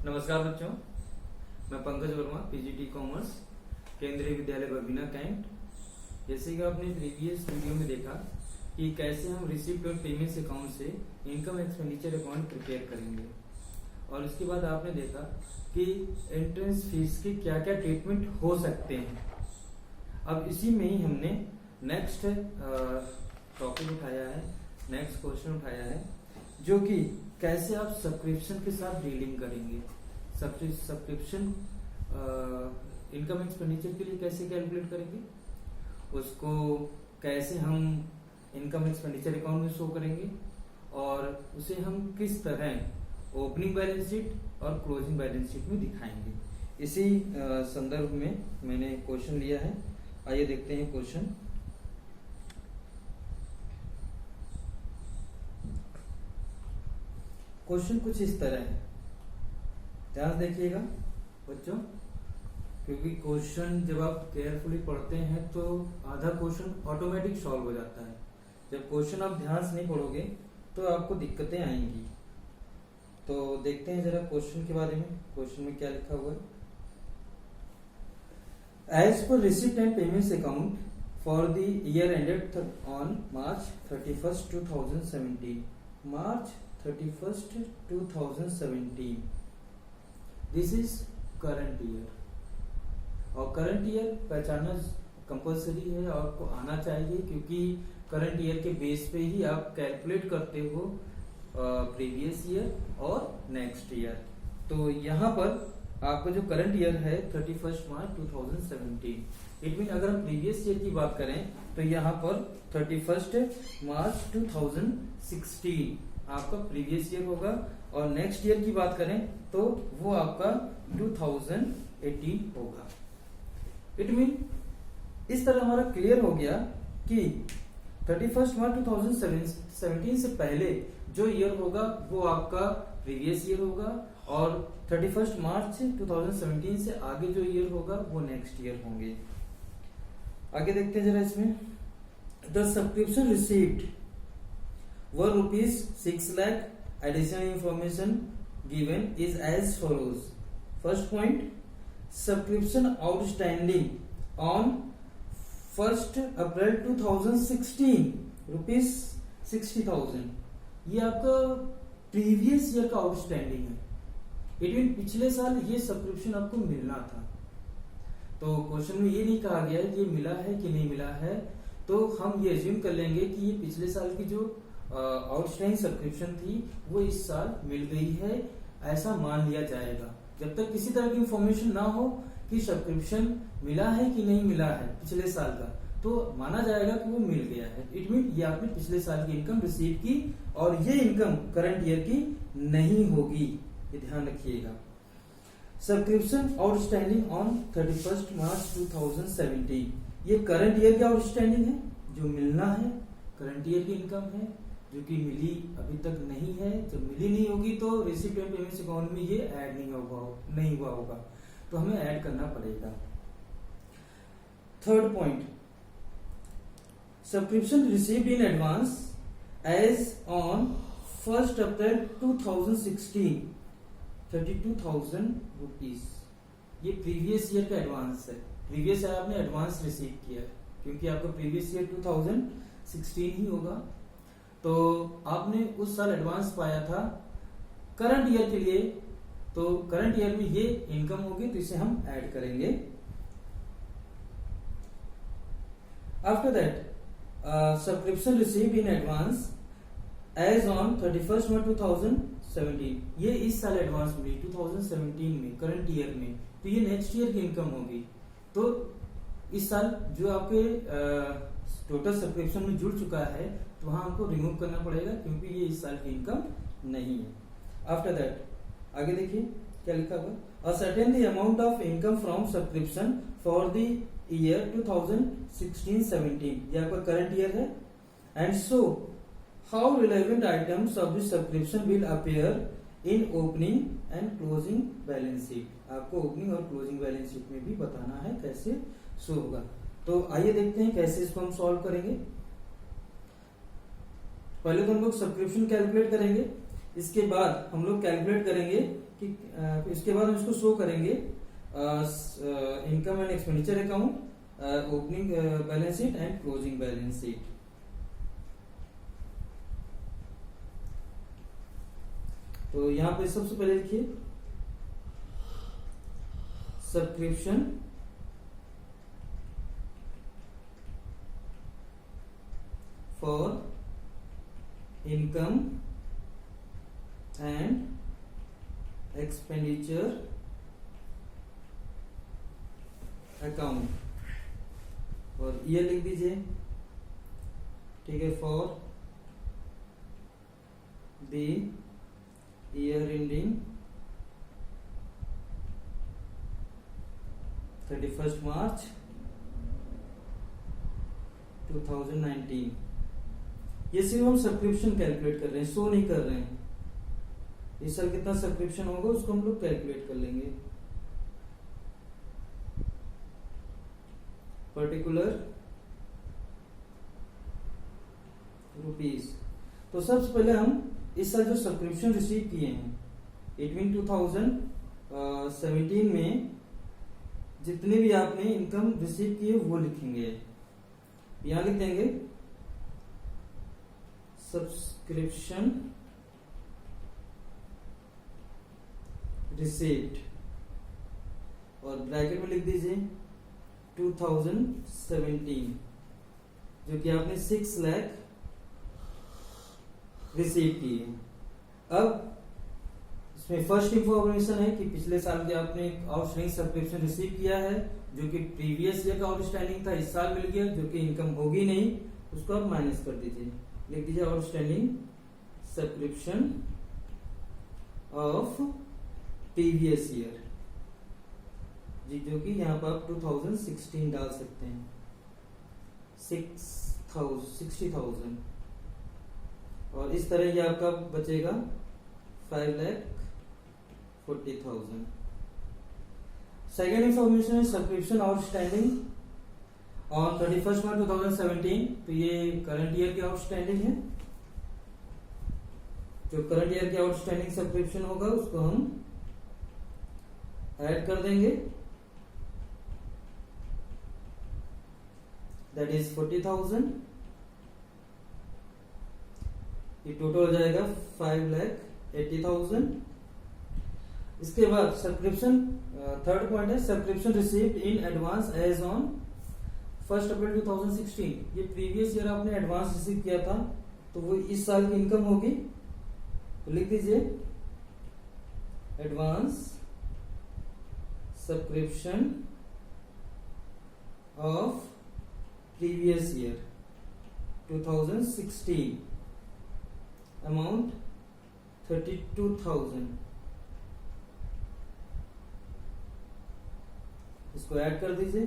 नमस्कार बच्चों, मैं पंकज वर्मा, पीजीटी कॉमर्स, केंद्रीय विद्यालय बबीना कैंट। जैसे कि आपने प्रीवियस वीडियो में देखा कि कैसे हम रिसिप्ट और पेमेंट्स अकाउंट से इनकम एक्सपेंडिचर अकाउंट प्रिपेयर करेंगे, और उसके बाद आपने देखा कि एंट्रेंस फीस के क्या क्या ट्रीटमेंट हो सकते हैं। अब इसी में ही हमने नेक्स्ट टॉपिक उठाया है, नेक्स्ट क्वेश्चन उठाया है, जो कि कैसे आप सब्सक्रिप्शन के साथ डीलिंग करेंगे। सब्सक्रिप्शन इनकम एक्सपेंडिचर के लिए कैसे कैलकुलेट करेंगे, उसको कैसे हम इनकम एक्सपेंडिचर अकाउंट में शो करेंगे, और उसे हम किस तरह ओपनिंग बैलेंस शीट और क्लोजिंग बैलेंस शीट में दिखाएंगे। इसी संदर्भ में मैंने क्वेश्चन लिया है। आइए देखते हैं क्वेश्चन। क्वेश्चन कुछ इस तरह है, ध्यान देखिएगा बच्चों, क्योंकि क्वेश्चन जब आप केयरफुली पढ़ते हैं तो आधा क्वेश्चन ऑटोमेटिक सॉल्व हो जाता है। जब क्वेश्चन आप ध्यान से नहीं पढ़ोगे तो आपको दिक्कतें आएंगी। तो देखते हैं जरा क्वेश्चन के बारे में। क्वेश्चन में क्या लिखा हुआ है। एज पर receipt and payments account for the year ended on March 31st, 2017, March 31st, 2017, this is current year. और करंट ईयर पहचानना कंपलसरी है, आपको आना चाहिए, क्योंकि करंट ईयर के बेस पे ही आप कैलकुलेट करते हो प्रीवियस ईयर और नेक्स्ट ईयर। तो यहाँ पर आपका जो करंट ईयर है 31 मार्च 2017, इट मीन अगर हम प्रीवियस ईयर की बात करें तो यहाँ पर 31 मार्च 2016 आपका प्रीवियस ईयर होगा, और नेक्स्ट ईयर की बात करें तो वो आपका 2018 होगा। इट मीन इस तरह हमारा क्लियर हो गया कि 31 मार्च 2017 से पहले जो ईयर होगा वो आपका प्रीवियस ईयर होगा, और 31 मार्च 2017 से आगे जो ईयर होगा वो नेक्स्ट ईयर होंगे। आगे देखते हैं जरा इसमें। The subscription received were ₹6 lakh. Additional information given is as follows. First point, subscription outstanding on 1st April 2016 ₹60,000। ये आपका प्रीवियस ईयर का आउटस्टैंडिंग है। इट मीन पिछले साल ये सब्सक्रिप्शन आपको मिलना था। तो क्वेश्चन में ये नहीं कहा गया है ये मिला है कि नहीं मिला है, तो हम ये एज्यूम कर लेंगे कि ये पिछले साल की जो आउटस्टैंडिंग सब्सक्रिप्शन थी वो इस साल मिल गई है, ऐसा मान लिया जाएगा। जब तक किसी तरह की इंफॉर्मेशन ना हो कि सब्सक्रिप्शन मिला है कि नहीं मिला है पिछले साल का, तो माना जाएगा कि वो मिल गया है। इट मीन ये आपने पिछले साल की इनकम रिसीव की, और ये इनकम करंट ईयर की नहीं होगी, ये ध्यान रखिएगा। सब्सक्रिप्शन आउटस्टैंडिंग ऑन 31 मार्च 2017, ये करंट ईयर की आउटस्टैंडिंग है, जो मिलना है, करंट ईयर की इनकम है, जो कि मिली अभी तक नहीं है। जब मिली नहीं होगी तो रिसिप्ट एंड पेमेंट्स अकाउंट में ये ऐड नहीं हुआ होगा, तो हमें ऐड करना पड़ेगा। Third point, subscription received in advance as on 1st April 2016 ₹32,000। ये प्रीवियस ईयर का एडवांस है। प्रीवियस ईयर आपने एडवांस रिसीव किया है, क्योंकि आपका प्रीवियस ईयर 2016 ही होगा, तो आपने उस साल एडवांस पाया था करंट ईयर के लिए, तो करंट ईयर में ये इनकम होगी, तो इसे हम ऐड करेंगे। After that subscription received in advance as on 31 March 2017, ये इस साल एडवांस मिली 2017 में, करंट ईयर में, तो ये नेक्स्ट ईयर की इनकम होगी। तो इस साल जो आपके टोटल सब्सक्रिप्शन में जुड़ चुका है, तो वहां हमको रिमूव करना पड़ेगा, क्योंकि ये इस साल की इनकम नहीं है। आफ्टर दैट आगे देखिए क्या लिखा हुआ। Ascertain the amount of income from subscription for the year 2016-17, ये आपका करंट ईयर है। And so how relevant items of the subscription will appear in opening and closing balance sheet. आपको ओपनिंग और क्लोजिंग बैलेंस शीट में भी बताना है कैसे शो होगा। तो आइए देखते हैं कैसे इसको हम सॉल्व करेंगे। पहले तो हम लोग सब्सक्रिप्शन कैलकुलेट करेंगे इसके बाद हम लोग कैलकुलेट करेंगे कि इसके बाद हम इसको शो करेंगे income and expenditure account, opening balance sheet and closing balance sheet. तो यहाँ पे सबसे पहले लिखिए subscription for income and expenditure account, और ईयर लिख दीजिए, ठीक है, फॉर द ईयर एंडिंग 31 मार्च 2019। ये सिर्फ हम सब्सक्रिप्शन कैलकुलेट कर रहे हैं, शो नहीं कर रहे हैं। इस साल कितना सब्सक्रिप्शन होगा उसको हम लोग कैलकुलेट कर लेंगे। Particular rupees. तो सबसे पहले हम इस साल जो सब्सक्रिप्शन रिसीव किए हैं, इट मीन 2017 में जितने भी आपने इनकम रिसीव किए वो लिखेंगे। यहां लिख देंगे सब्सक्रिप्शन रिसीव्ड, और ब्रैकेट में लिख दीजिए 2017, जो कि आपने 6 लाख रिसीव किए। अब इसमें फर्स्ट इंफॉर्मेशन है कि पिछले साल के आपने आउटस्टैंडिंग सब्सक्रिप्शन रिसीव किया है, जो कि प्रीवियस ईयर का आउटस्टैंडिंग था, इस साल मिल गया, जो कि इनकम होगी नहीं, उसको आप माइनस कर दीजिए। लिख दीजिए outstanding subscription of previous year जी, जो कि यहाँ पर आप 2016 डाल सकते हैं, 60,000, और इस तरह ये आपका बचेगा 5,40,000। सेकेंड इंफॉर्मेशन है सब्सक्रिप्शन आउटस्टैंडिंग ऑन 31 मार्च 2017। तो ये करंट ईयर की आउटस्टैंडिंग है। जो करंट ईयर की आउटस्टैंडिंग सब्सक्रिप्शन होगा उसको हम ऐड कर देंगे, दैट इज 40,000। ये टोटल हो जाएगा 5,80,000। इसके बाद सब्सक्रिप्शन, थर्ड पॉइंट है subscription received in advance as on 1 April 2016। ये प्रीवियस ईयर आपने एडवांस रिसीव किया था, तो वो इस साल की इनकम होगी। तो लिख दीजिए advance subscription of previous year 2016, amount 32,000। इसको ऐड कर दीजिए,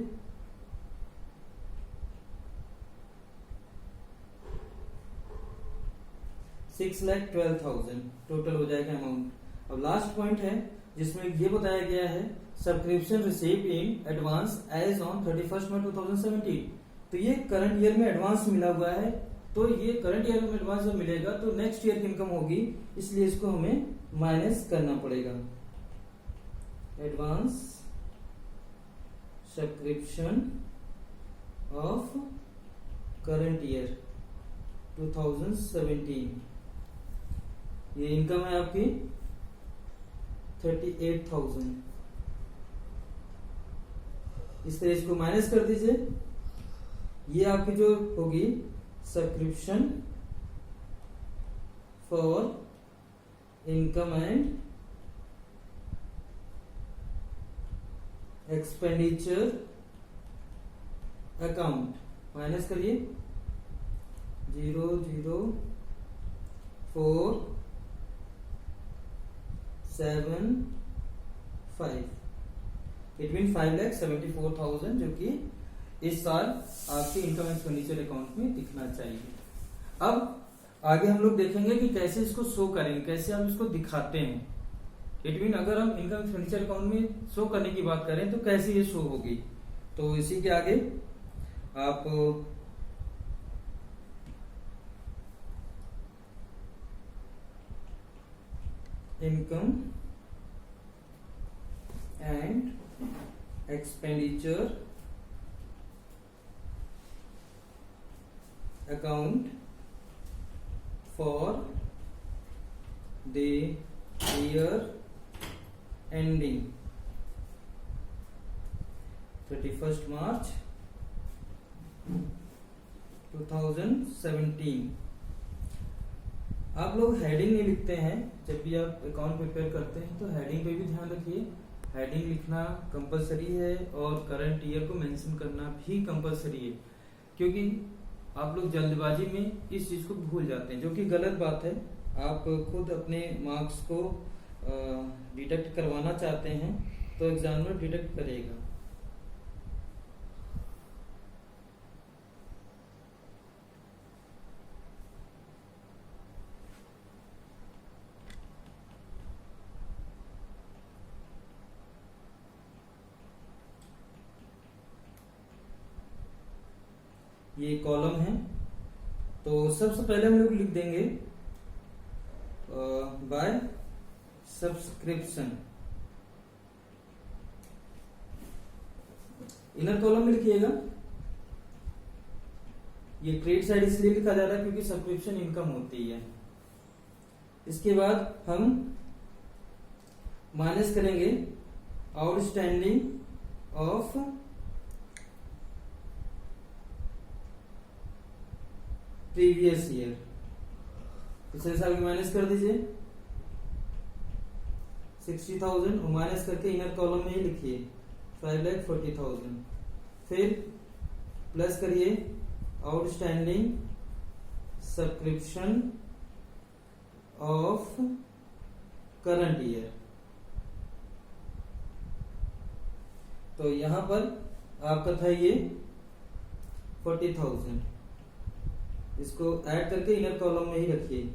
$6,12,000 टोटल हो जाएगा अमाउंट। अब लास्ट पॉइंट है जिसमें ये बताया गया है subscription received in advance as on 31 March 2017। तो ये करंट ईयर में एडवांस मिला हुआ है, तो ये करंट ईयर में एडवांस जब मिलेगा तो नेक्स्ट ईयर की इनकम होगी, इसलिए इसको हमें माइनस करना पड़ेगा। Advance subscription of current year 2017, ये इनकम है आपकी 38,000। इस तरह इसको माइनस कर दीजिए। ये आपकी जो होगी subscription for income and expenditure account, minus करिए 00475, इट मीन 5,74,000, जो कि इस साल आपके इनकम एक्सपेंडिचर अकाउंट में दिखना चाहिए। अब आगे हम लोग देखेंगे कि कैसे इसको शो करेंगे, कैसे हम इसको दिखाते हैं। इट मीन अगर हम इनकम एक्सपेंडिचर अकाउंट में शो करने की बात करें तो कैसे ये शो होगी। तो इसी के आगे आप income and expenditure account for the year ending 31st March 2017। आप लोग हेडिंग नहीं लिखते हैं जब भी आप अकाउंट प्रिपेयर करते हैं, तो हेडिंग पे भी ध्यान रखिए। हेडिंग लिखना कंपलसरी है और करंट ईयर को मेंशन करना भी कंपलसरी है, क्योंकि आप लोग जल्दबाजी में इस चीज को भूल जाते हैं, जो कि गलत बात है। आप खुद अपने मार्क्स को डिडक्ट करवाना चाहते हैं तो एग्जामिनर डिडक्ट करेगा। ये कॉलम है, तो सबसे पहले हम लोग लिख देंगे बाय सब्सक्रिप्शन। इनर कॉलम में लिखिएगा। ये क्रेडिट साइड इसलिए लिखा जा रहा है क्योंकि सब्सक्रिप्शन इनकम होती है। इसके बाद हम माइनस करेंगे आउटस्टैंडिंग ऑफ प्रीवियस ईयर। पिछले साल की माइनस कर दीजिए 60,000 और माइनस करके इनर कॉलम में ही लिखिए 5,40,000। फिर प्लस करिए outstanding subscription of current year. तो यहां पर आपका था ये 40,000, इसको ऐड करके इनर कॉलम में ही रखिए।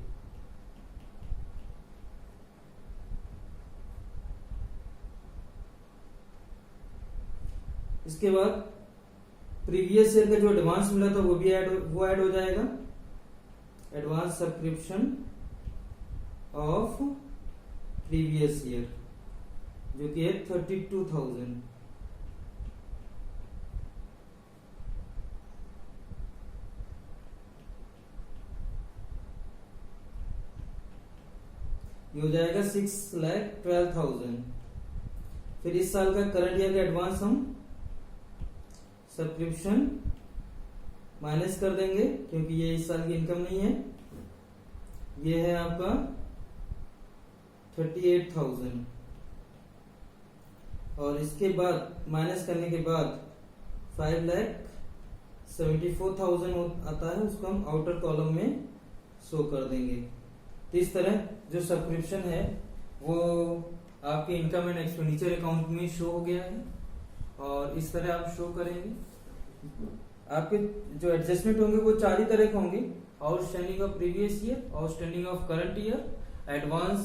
इसके बाद प्रीवियस ईयर का जो एडवांस मिला था वो भी ऐड हो जाएगा। Advance subscription of previous year जो कि है 32,000। ये हो जाएगा 6,12,000। फिर इस साल का करंट ईयर का एडवांस हम सब्सक्रिप्शन माइनस कर देंगे क्योंकि ये इस साल की इनकम नहीं है। ये है आपका 38,000 और इसके बाद माइनस करने के बाद 5,74,000 आता है, उसको हम आउटर कॉलम में शो कर देंगे। तो इस तरह जो सब्सक्रिप्शन है वो आपके इनकम एंड एक्सपेंडिचर अकाउंट में शो हो गया है और इस तरह आप शो करेंगे। आपके जो एडजस्टमेंट होंगे वो 4 ही तरह के होंगे: outstanding of previous year, outstanding of current year, advance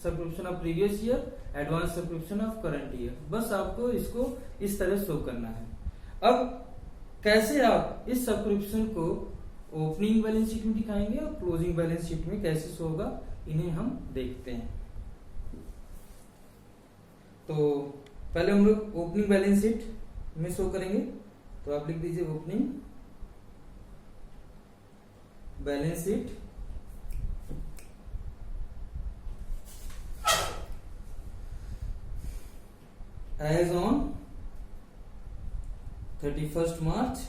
subscription of previous year, advance subscription of current year. बस आपको इसको इस तरह शो करना है। अब कैसे आप इस सब्सक्रिप्शन को ओपनिंग बैलेंस शीट में दिखाएंगे और क्लोजिंग बैलेंस शीट में कैसे शो होगा, इन्हें हम देखते हैं। तो पहले हम लोग ओपनिंग बैलेंस शीट में शो करेंगे, तो आप लिख दीजिए opening balance sheet as on 31st March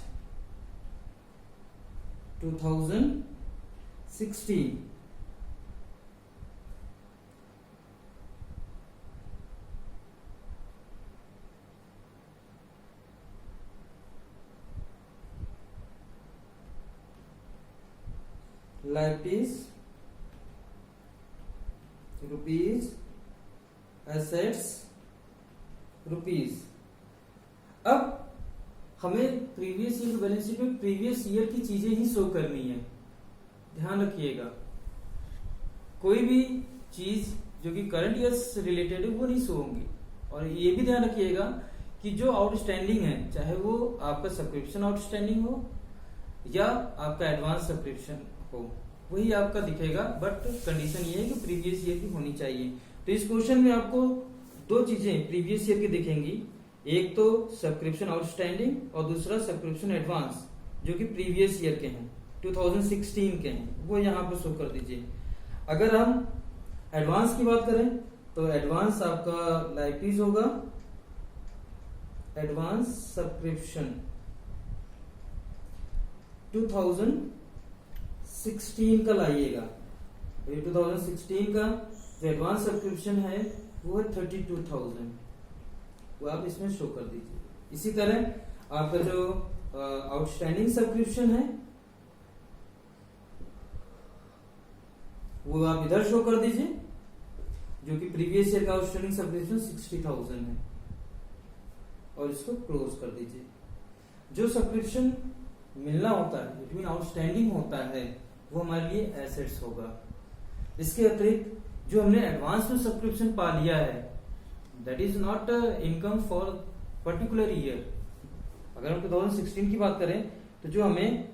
2016। liabilities rupees, assets rupees। अब हमें प्रीवियस ईयर बैलेंस शीट में प्रीवियस ईयर की चीजें ही शो करनी है। ध्यान रखिएगा, कोई भी चीज जो कि करंट ईयर से रिलेटेड है वो नहीं शो होंगी। और ये भी ध्यान रखिएगा कि जो आउटस्टैंडिंग है, चाहे वो आपका सब्सक्रिप्शन आउटस्टैंडिंग हो या आपका एडवांस सब्सक्रिप्शन हो, वही आपका दिखेगा, बट कंडीशन ये है कि प्रीवियस ईयर की होनी चाहिए। तो इस क्वेश्चन में आपको दो चीजें प्रीवियस ईयर की दिखेंगी, एक तो सब्सक्रिप्शन आउटस्टैंडिंग और दूसरा सब्सक्रिप्शन एडवांस जो कि प्रीवियस ईयर के हैं, 2016 के हैं, वो यहाँ पर शो कर दीजिए। अगर हम एडवांस की बात करें तो एडवांस आपका लाइपीज होगा, एडवांस सब्सक्रिप्शन 2016 का लाइएगा। ये 2016 का जो एडवांस सब्सक्रिप्शन है वो है 32,000, वो आप इसमें शो कर दीजिए। इसी तरह आपका जो आउटस्टैंडिंग सब्सक्रिप्शन है वो आप इधर शो कर दीजिए, जो कि प्रीवियस ईयर का आउटस्टैंडिंग सब्सक्रिप्शन 60,000 है, और इसको क्लोज कर दीजिए। जो सब्सक्रिप्शन मिलना होता है, इट मीन आउटस्टैंडिंग होता है, वो हमारे लिए एसेट्स होगा। इसके अतिरिक्त जो हमने एडवांस में सब्सक्रिप्शन पा लिया है, that is not income for particular year. अगर हम 2016 की बात करें तो जो हमें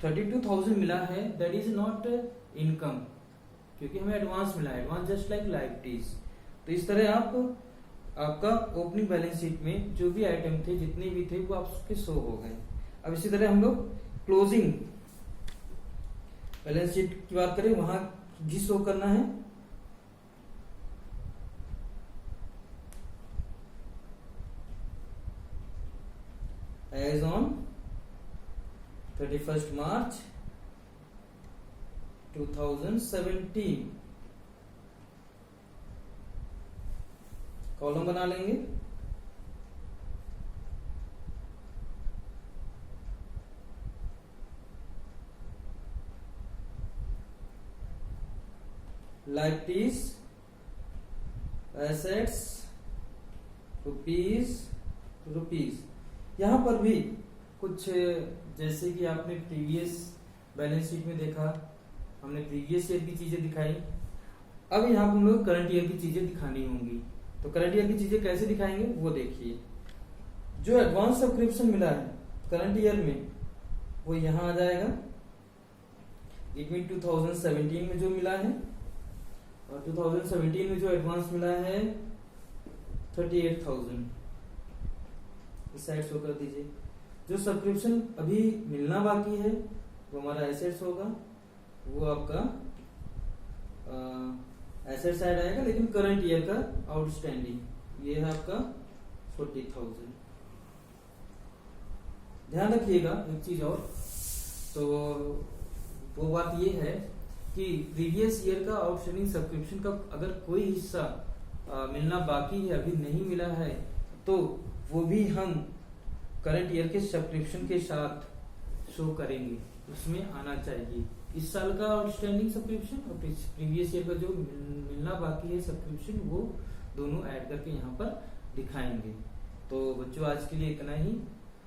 32,000 मिला है, दैट इज नॉट इनकम, क्योंकि हमें एडवांस मिला है, एडवांस जस्ट लाइक लाइबिलिटीज। तो इस तरह आपका ओपनिंग बैलेंस शीट में जो भी आइटम थे, जितने भी थे, वो आपके शो हो गए। अब इसी तरह हम लोग क्लोजिंग बैलेंस शीट की बात करें, वहां भी शो करना है। एज ऑन 31 मार्च 2017 कॉलम बना लेंगे। Liabilities, assets, rupees. यहां पर भी कुछ जैसे कि आपने प्रीवियस बैलेंस शीट में देखा, हमने प्रीवियस ईयर की चीजें दिखाई। अब यहाँ पर हम लोग करंट ईयर की चीजें दिखानी होंगी। तो करंट ईयर की चीजें कैसे दिखाएंगे वो देखिए। जो एडवांस सब्सक्रिप्शन मिला है करंट ईयर में, वो यहाँ आ जाएगा। इट मीन 2017 में जो मिला है, और 2017 में जो एडवांस मिला है 38,000, इस साइड शो कर दीजिए। जो सब्सक्रिप्शन अभी मिलना बाकी है वो हमारा एसेट्स होगा, वो आपका एसेट साइड आएगा, लेकिन करंट ईयर का आउटस्टैंडिंग ये है आपका 40,000। ध्यान रखिएगा एक चीज और, तो वो बात ये है कि प्रीवियस ईयर का आउटस्टैंडिंग सब्सक्रिप्शन का अगर कोई हिस्सा मिलना बाकी है, अभी नहीं मिला है, तो वो भी हम करंट ईयर के सब्सक्रिप्शन के साथ शो करेंगे, उसमें आना चाहिए। इस साल का आउटस्टैंडिंग सब्सक्रिप्शन और प्रीवियस ईयर का जो मिलना बाकी है सब्सक्रिप्शन, वो दोनों ऐड करके यहाँ पर दिखाएंगे। तो बच्चों आज के लिए इतना ही।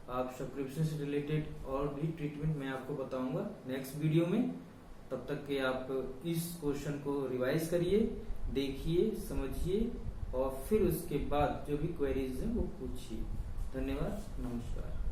आप सब्सक्रिप्शन से रिलेटेड और भी ट्रीटमेंट मैं आपको बताऊंगा नेक्स्ट वीडियो में। तब तक के आप इस क्वेश्चन को रिवाइज करिए, देखिए, समझिए, और फिर उसके बाद जो भी क्वेरीज हैं वो पूछिए। धन्यवाद, नमस्कार।